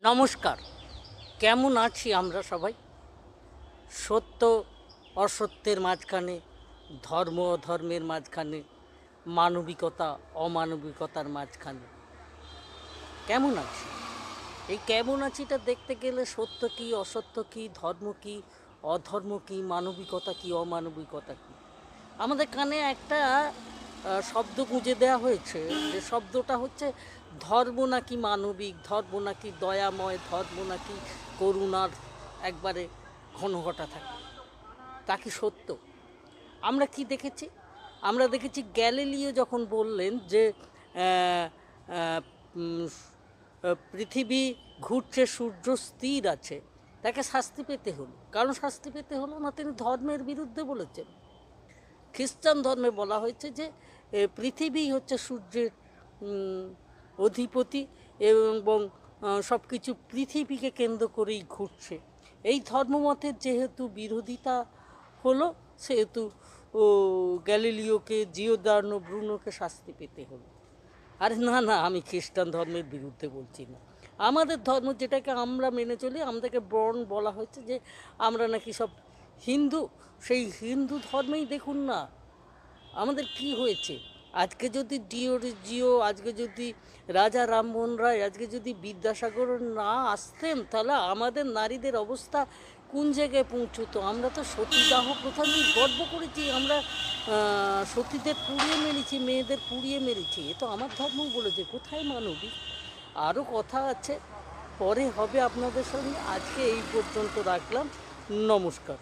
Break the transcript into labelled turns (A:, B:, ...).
A: নমস্কার। কেমন আছি আমরা সবাই? সত্য অসত্যের মাঝখানে, ধর্ম অধর্মের মাঝখানে, মানবিকতা অমানবিকতার মাঝখানে কেমন আছি? এই কেমন আছিটা দেখতে গেলে সত্য কী, অসত্য কী, ধর্ম কী, অধর্ম কী, মানবিকতা কী, অমানবিকতা কী, আমাদের কানে একটা শব্দ গুঁজে দেওয়া হয়েছে, যে শব্দটা হচ্ছে ধর্ম নাকি মানবিক, ধর্ম নাকি দয়াময়, ধর্ম নাকি করুণার একবারে ঘনঘটা থাকে। তা কি সত্য? আমরা কি দেখেছি? আমরা দেখেছি গ্যালিলিও যখন বললেন যে আহ, আহ, উম, পৃথিবী ঘুরছে, সূর্য স্থির আছে, তাকে শাস্তি পেতে হলো। কারণ শাস্তি পেতে হলো না, তিনি ধর্মের বিরুদ্ধে বলেছেন। খ্রিস্টান ধর্মে বলা হয়েছে যে পৃথিবী হচ্ছে সূর্যের অধিপতি এবং সব কিছু পৃথিবীকে কেন্দ্র করেই ঘুরছে। এই ধর্মমতের যেহেতু বিরোধিতা হলো, সেহেতু গ্যালিলিওকে, জিওদার্নো ব্রুনোকে শাস্তি পেতে হলো। আরে না না, আমি খ্রিস্টান ধর্মের বিরুদ্ধে বলছি না। আমাদের ধর্ম যেটাকে আমরা মেনে চলি, আমাদেরকে বলা হয়েছে যে আমরা নাকি সব হিন্দু। সেই হিন্দু ধর্মেই দেখুন না আমাদের কি হয়েছে। আজকে যদি জিও, আজকে যদি রাজা রামমোহন রায়, আজকে যদি বিদ্যাসাগর না আসতেন, তাহলে আমাদের নারীদের অবস্থা কোন জায়গায় পৌঁছতো। আমরা তো সতীদাহ প্রথা নিয়ে গর্ব করেছি, আমরা সতীদের পুড়িয়ে মেরেছি, মেয়েদের পুড়িয়ে মেরেছি। এ তো আমার ধর্মই বলেছে। কোথায় মানবিক? আরও কথা আছে, পরে হবে আপনাদের সঙ্গে। আজকে এই পর্যন্ত রাখলাম। নমস্কার।